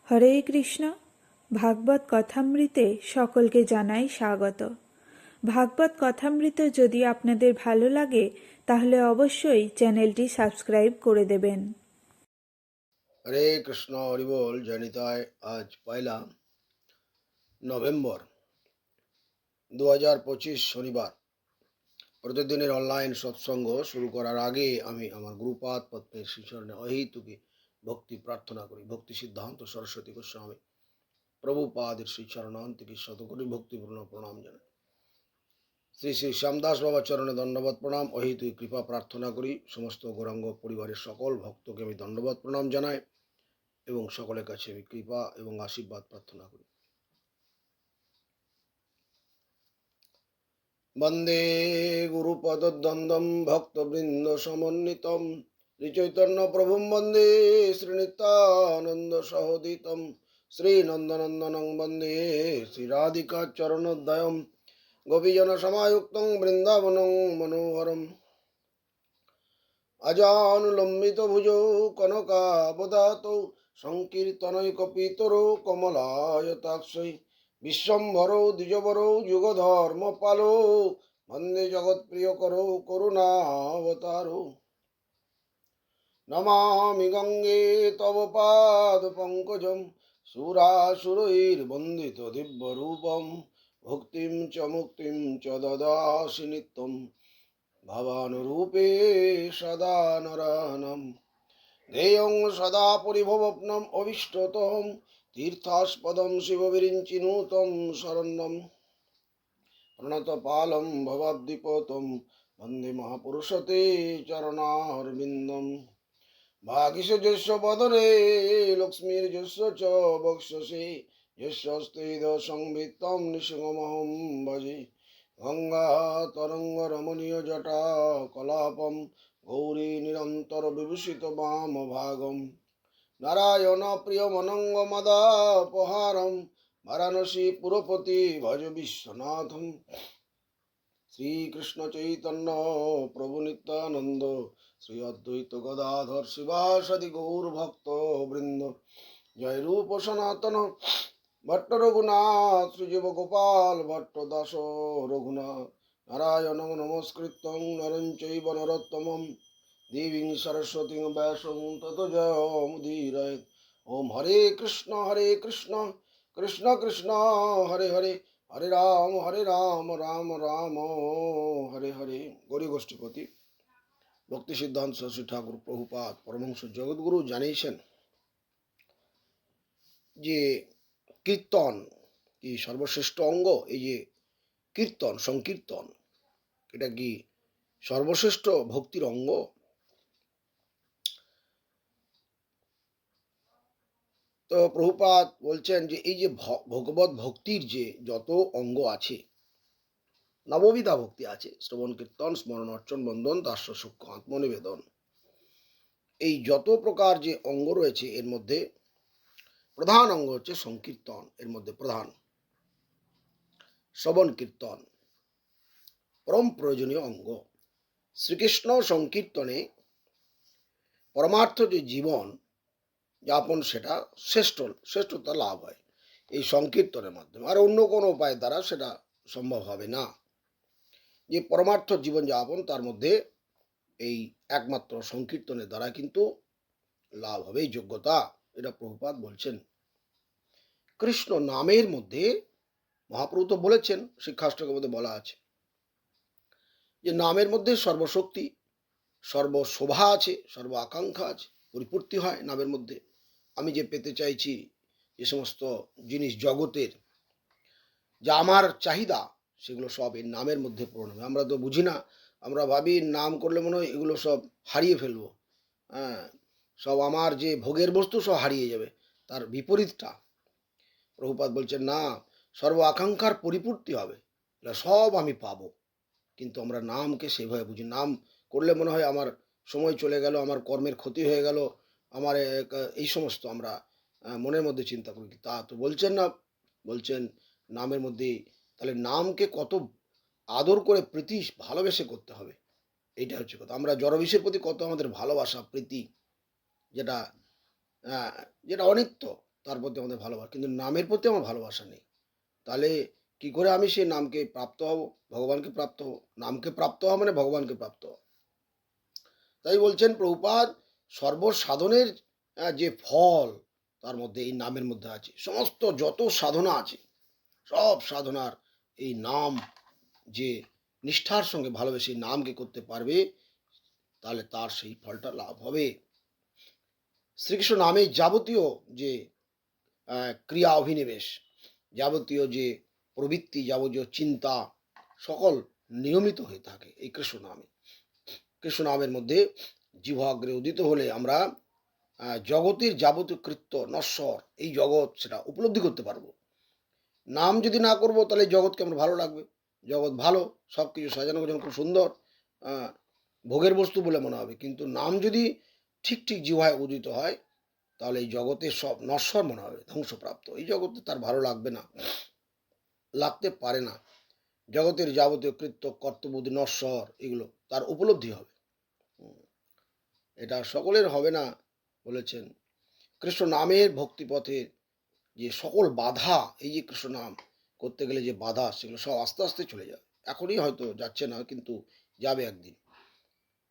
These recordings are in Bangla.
হরে কৃষ্ণ। ভাগবত কথামৃতে সকলকে জানাই স্বাগত। ভাগবত কথামৃত যদি আপনাদের ভালো লাগে তাহলে অবশ্যই চ্যানেলটি সাবস্ক্রাইব করে দেবেন। হরে কৃষ্ণ, হরিবোল। জয়নিতায়। আজ 1 নভেম্বর 2025 শনিবার। প্রতিদিনের অনলাইন সৎসঙ্গ শুরু করার আগে আমি আমার গুরুপাদ পদ্মের শ্রীচরণে অহেতুকে ভক্তি প্রার্থনা করি। ভক্তি সিদ্ধান্ত সরস্বতী গোস্বামী প্রভুপাদের শ্রীচরণান্তিকে শতকোটি ভক্তিপূর্ণ প্রণাম জানাই। শ্রী শ্রী শ্যামদাস বাবা চরণে দণ্ডবত প্রণাম। অহেতুক কৃপা প্রার্থনা করি। সমস্ত গৌরাঙ্গ পরিবারের সকল ভক্তকে আমি দণ্ডবত প্রণাম জানাই এবং সকলের কাছে আমি কৃপা এবং আশীর্বাদ প্রার্থনা করি। বন্দে গুরুপদদ্বন্দ্বম ভক্তবৃন্দ সমন্বিতম শ্রীচৈতন্য প্রভুম বন্দে শ্রীনিত্যানন্দ সহোদিতম শ্রীনন্দনন্দনং বন্দে শ্রীরাধিকা চরণোদয়ম গোপীজন সমায়ুক্তং বৃন্দাবনং মনোহরম আজানুলম্বিত ভুজৌ কনকাবদাতৌ সংকীর্তনৈকপিতরো কমলায়তাক্ষৈ বিশ্বম্ভরৌ দ্বিজবরৌ যুগধর্মপালৌ বন্দে জগৎপ্রিয়করৌ করুণাবতারৌ নমামি গঙ্গে তব পাদ পঙ্কজম সুরাসুরৈর্বন্দিত দিব্যরূপম ভক্তিম চ মুক্তিম চ দদাসি নিত্যম ভবানুরূপে সদা নরানম ध्येयं सदा परिभवप्नम् अविष्टतम् तीर्थास्पदं शिवविरिञ्चिनुतं शरण्यं प्रणतपालं भवाब्धिपतं वन्दे महापुरुषते चरणारविन्दं भागिषे यस्य वदने लक्ष्मीर्यस्य च वक्षसि यस्यास्ति संवित्तं निशिंहमहं भजे गङ्गातरङ्गरमणीयजटा कलापं गौरी निरन्तर विभूषित वाम भागम नारायण प्रियमनङ्गमदापहारं वाराणसी पुरपति भज विश्वनाथं श्रीकृष्ण चैतन्य प्रभु नित्यानंद श्री अद्वैत गदाधर शिवासदि गौरभक्त वृंद जय रूप सनातन भट्ट रघुनाथ श्रीजीव गोपाल भट्ट दास रघुनाथ नारायण नमस्कृतं नरं चैव नरोत्तमं देवीं सरस्वतीं व्यासं ततो जयमुदीरयेत्। ओम हरे कृष्ण कृष्ण कृष्ण हरे हरे हरे राम राम राम हरे हरे। गौरी गोष्ठीपति भक्ति सिद्धांत सरस्वती ठाकुर प्रभुपाद परमहंस जगद्गुरु জানিয়েছেন যে কীর্তন কি সর্বশ্রেষ্ঠ অঙ্গ। এই যে কীর্তন, সংকীর্তন, এটা কি সর্বশ্রেষ্ঠ ভক্তির অঙ্গ? তো প্রভুপাদ বলছেন যে এই যে ভগবত ভক্তির যে যত অঙ্গ আছে, নববিধা ভক্তি আছে, শ্রবণ কীর্তন স্মরণ অর্চন বন্ধন দাস্য সূক্ষ্ম আত্মনিবেদন, এই যত প্রকার যে অঙ্গ রয়েছে এর মধ্যে প্রধান অঙ্গ হচ্ছে সংকীর্তন। এর মধ্যে প্রধান শ্রবণ কীর্তন পরম প্রয়োজনীয় অঙ্গ। শ্রীকৃষ্ণ সংকীর্তনে পরমার্থ যে জীবন যাপন সেটা শ্রেষ্ঠতা লাভ হয় এই সংকীর্তনের মাধ্যমে। আর অন্য কোনো উপায় দ্বারা সেটা সম্ভব হবে না। যে পরমার্থ জীবন যাপন তার মধ্যে এই একমাত্র সংকীর্তনের দ্বারা কিন্তু লাভ হবে, এই যোগ্যতা। এটা প্রভুপাদ বলছেন। কৃষ্ণ নামের মধ্যে মহাপ্রভু তো বলেছেন, শিক্ষাষ্টকের মধ্যে বলা আছে যে নামের মধ্যে সর্বশক্তি সর্বশোভা আছে, সর্ব আকাঙ্ক্ষা আছে, পরিপূর্তি হয় নামের মধ্যে। আমি যে পেতে চাইছি যে সমস্ত জিনিস জগতের যা আমার চাহিদা সেগুলো সব এর নামের মধ্যে পূরণ হবে। আমরা তো বুঝি না, আমরা ভাবি নাম করলে মনে হয় এগুলো সব হারিয়ে ফেলবো, হ্যাঁ, সব আমার যে ভোগের বস্তু সব হারিয়ে যাবে। তার বিপরীতটা প্রভুপাদ বলছেন, না, সর্ব আকাঙ্ক্ষার পরিপূর্তি হবে, এটা সব আমি পাবো। কিন্তু আমরা নামকে সেভাবে বুঝি। নাম করলে মনে হয় আমার সময় চলে গেল, আমার কর্মের ক্ষতি হয়ে গেল, আমার এই সমস্ত আমরা মনের মধ্যে চিন্তা করি। তা তো বলছেন না, বলছেন নামের মধ্যে। তাহলে নামকে কত আদর করে প্রীতি ভালোবেসে করতে হবে, এইটা হচ্ছে কথা। আমরা জড়বিষয়ের প্রতি কত আমাদের ভালোবাসা প্রীতি, যেটা যেটা অনিত্য, তার প্রতি আমাদের ভালোবাসা, কিন্তু নামের প্রতি আমার ভালোবাসা নেই। তাহলে কি করে আমি সেই নামকে প্রাপ্ত হব, ভগবানকে প্রাপ্ত হব? নামকে প্রাপ্ত হওয়া মানে ভগবানকে প্রাপ্ত হওয়া। তাই বলছেন প্রভুপাদ, সর্বসাধনের যে ফল তার মধ্যে এই নামের মধ্যে আছে। সমস্ত যত সাধনা আছে, সব সাধনার এই নাম, যে নিষ্ঠার সঙ্গে ভালোবেসে এই নামকে করতে পারবে, তাহলে তার সেই ফলটা লাভ হবে। শ্রীকৃষ্ণ নামে যাবতীয় যে ক্রিয়া অভিনিবেশ, যাবতীয় যে প্রবৃত্তি, যাবতীয় চিন্তা, সকল নিয়মিত হয়ে থাকে এই কৃষ্ণ নামে। কৃষ্ণ নামের মধ্যে জিহ্বাগ্রে উদিত হলে আমরা জগতের যাবতীয় কৃত্য নশ্বর, এই জগৎ সেটা উপলব্ধি করতে পারবো। নাম যদি না করবো তাহলে জগৎকে আমরা ভালো লাগবে, জগৎ ভালো, সব কিছু সাজানো গোছানো খুব সুন্দর, ভোগের বস্তু বলে মনে হবে। কিন্তু নাম যদি ঠিক ঠিক জিহ্বায় উদিত হয়, তাহলে এই জগতে সব নশ্বর মনে হবে, ধ্বংসপ্রাপ্ত। এই জগতে তার ভালো লাগবে না, লাগতে পারে না। জগতের যাবতীয় কৃত্য কর্তব্য নশ্বর, এগুলো তার উপলব্ধি হবে। এটা সকলের হবে না বলেছেন। কৃষ্ণ নামের ভক্তিপথে যে সকল বাধা, এই যে কৃষ্ণ নাম করতে গেলে যে বাধা, সেগুলো সব আস্তে আস্তে চলে যাবে। এখনই হয়তো যাচ্ছে না, কিন্তু যাবে একদিন।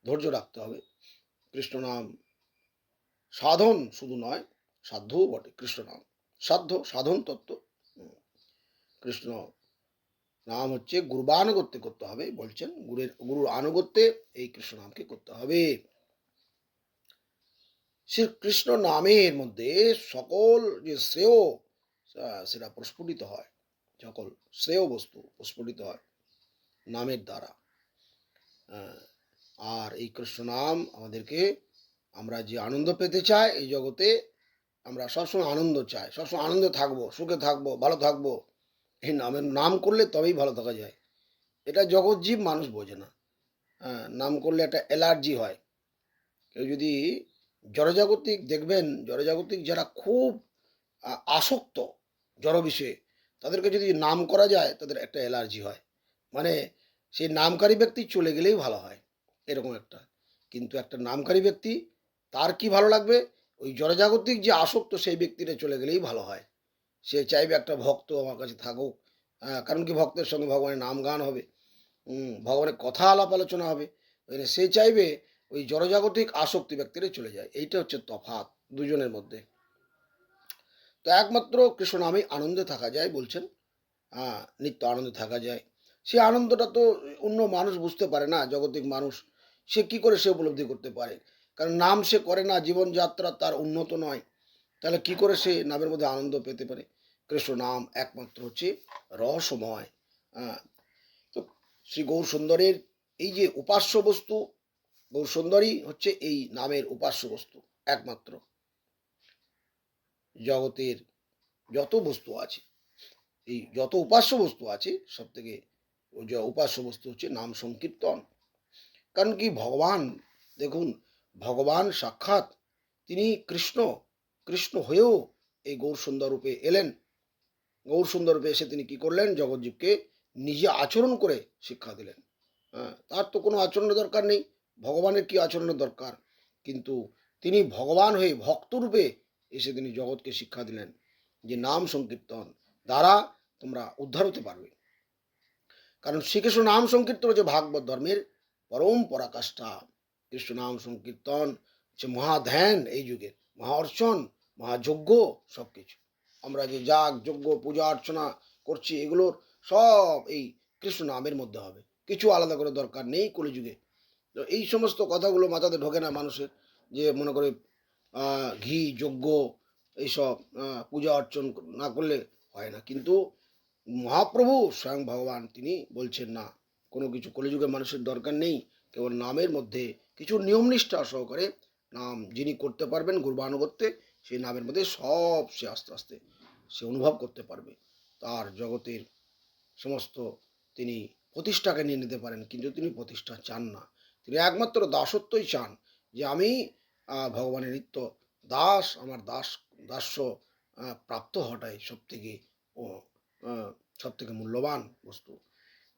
ধৈর্য রাখতে হবে। কৃষ্ণ নাম সাধন শুধু নয়, সাধ্যও বটে। কৃষ্ণ নাম সাধ্য, সাধন তত্ত্ব। কৃষ্ণ নাম হচ্ছে গুরুবানুগত্যে করতে হবে বলছেন, গুরুর আনুগত্যে এই কৃষ্ণ নামকে করতে হবে। শ্রী কৃষ্ণ নামের মধ্যে সকল যে শ্রেয় সেটা প্রস্ফুটিত হয়, সকল শ্রেয় বস্তু প্রস্ফুটিত হয় নামের দ্বারা। আর এই কৃষ্ণ নাম আমাদেরকে, আমরা যে আনন্দ পেতে চাই এই জগতে, আমরা সবসময় আনন্দ চাই, সবসময় আনন্দে থাকবো, সুখে থাকবো, ভালো থাকবো, এই নামের নাম করলে তবেই ভালো থাকা যায়। এটা জগৎ জীব মানুষ বোঝে না। নাম করলে একটা অ্যালার্জি হয়। কেউ যদি জড়জাগতিক দেখবেন, জড়জাগতিক যারা খুব আসক্ত জড় বিষয়ে, তাদেরকে যদি নাম করা যায় তাদের একটা অ্যালার্জি হয়। মানে সেই নামকারী ব্যক্তি চলে গেলেই ভালো হয়, এরকম একটা। কিন্তু একটা নামকারী ব্যক্তি, তার কি ভালো লাগবে, ওই জড়জাগতিক যে আসক্ত সেই ব্যক্তিটা চলে গেলেই ভালো হয়। সে চাইবে একটা ভক্ত আমার কাছে থাকুক, কারণ কি ভক্তের সঙ্গে ভগবানের নাম গান হবে, ভগবানের কথা আলাপ আলোচনা হবে। সে চাইবে ওই জড়জাগতিক আসক্তি ব্যক্তিরা চলে যায়। এইটা হচ্ছে তফাৎ দুজনের মধ্যে। তো একমাত্র কৃষ্ণ নামে আনন্দে থাকা যায় বলছেন। নিত্য আনন্দে থাকা যায়। সে আনন্দটা তো অন্য মানুষ বুঝতে পারে না, জগতিক মানুষ। সে কি করে সে উপলব্ধি করতে পারে? কারণ নাম সে করে না, জীবনযাত্রা তার উন্নত নয়। তাহলে কি করে সে নামের মধ্যে আনন্দ পেতে পারে? কৃষ্ণ নাম একমাত্র হচ্ছে রহস্যময়। তো শ্রী গৌর সুন্দরের এই যে উপাস্য বস্তু, গৌর সুন্দরী হচ্ছে এই নামের উপাস্য বস্তু একমাত্র। জগতের যত বস্তু আছে, এই যত উপাস্য বস্তু আছে, সব থেকে উপাস্য বস্তু হচ্ছে নাম সংকীর্তন। কারণ কি ভগবান, দেখুন, ভগবান সাক্ষাৎ তিনি কৃষ্ণ, কৃষ্ণ হয়েও এই গৌর সুন্দর রূপে এলেন। গৌর সুন্দর রূপে এসে তিনি কি করলেন, জগৎজীবকে নিজে আচরণ করে শিক্ষা দিলেন। তার তো কোনো আচরণের দরকার নেই, ভগবানের কি আচরণের দরকার? কিন্তু তিনি ভগবান হয়ে ভক্তরূপে এসে তিনি জগৎকে শিক্ষা দিলেন যে নাম সংকীর্তন দ্বারা তোমরা উদ্ধার হতে পারবে। কারণ শ্রীকৃষ্ণ নাম সংকীর্তন হচ্ছে ভাগবত ধর্মের পরম পরাকাষ্ঠা। কৃষ্ণ নাম সংকীর্তন হচ্ছে মহাধ্যান, এই যুগের মহার্চন, মহাযজ্ঞ। সব কিছু আমরা যে যাগ যজ্ঞ পূজা অর্চনা করছি, এগুলোর সব এই কৃষ্ণ নামের মধ্যে হবে, কিছু আলাদা করে দরকার নেই কলিযুগে। তো এই সমস্ত কথাগুলো মাথাতে ঢোকে না মানুষের, যে মনে করে ঘি যজ্ঞ এইসব পূজা অর্চন না করলে হয় না। কিন্তু মহাপ্রভু স্বয়ং ভগবান তিনি বলছেন না, কোনো কিছু কলিযুগে মানুষের দরকার নেই, কেবল নামের মধ্যে কিছু নিয়ম নিষ্ঠা সহকারে নাম যিনি করতে পারবেন গুরবানুগত্যে, সেই নামের মধ্যে সব সে আস্তে আস্তে সে অনুভব করতে পারবে। তার জগতের সমস্ত তিনি প্রতিষ্ঠাকে নিয়ে নিতে পারেন, কিন্তু তিনি প্রতিষ্ঠা চান না। তিনি একমাত্র দাসত্বই চান, যে আমি ভগবানের নিত্য দাস, আমার দাস্য প্রাপ্ত হওয়াটাই সব থেকে মূল্যবান বস্তু।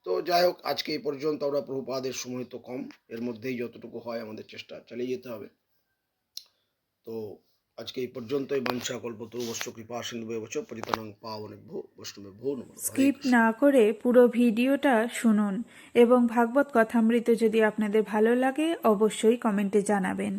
তো যাই হোক, আজকে এই পর্যন্ত। আমরা প্রভুপাদের সময় তো কম, এর মধ্যেই যতটুকু হয় আমাদের চেষ্টা চালিয়ে যেতে হবে। তো আজকে এই পর্যন্তই। বাঞ্ছা কল্পতরুভ্যশ্চ কৃপা সিন্ধুভ্যশ্চ পতিতানাং পাবনেভ্যো বৈষ্ণবেভ্যো নমঃ। হরে স্কিপ কৃষ্ণ। না করে পুরো ভিডিওটা শুনুন এবং ভাগবত কথামৃত যদি আপনাদের ভালো লাগে অবশ্যই কমেন্টে জানাবেন।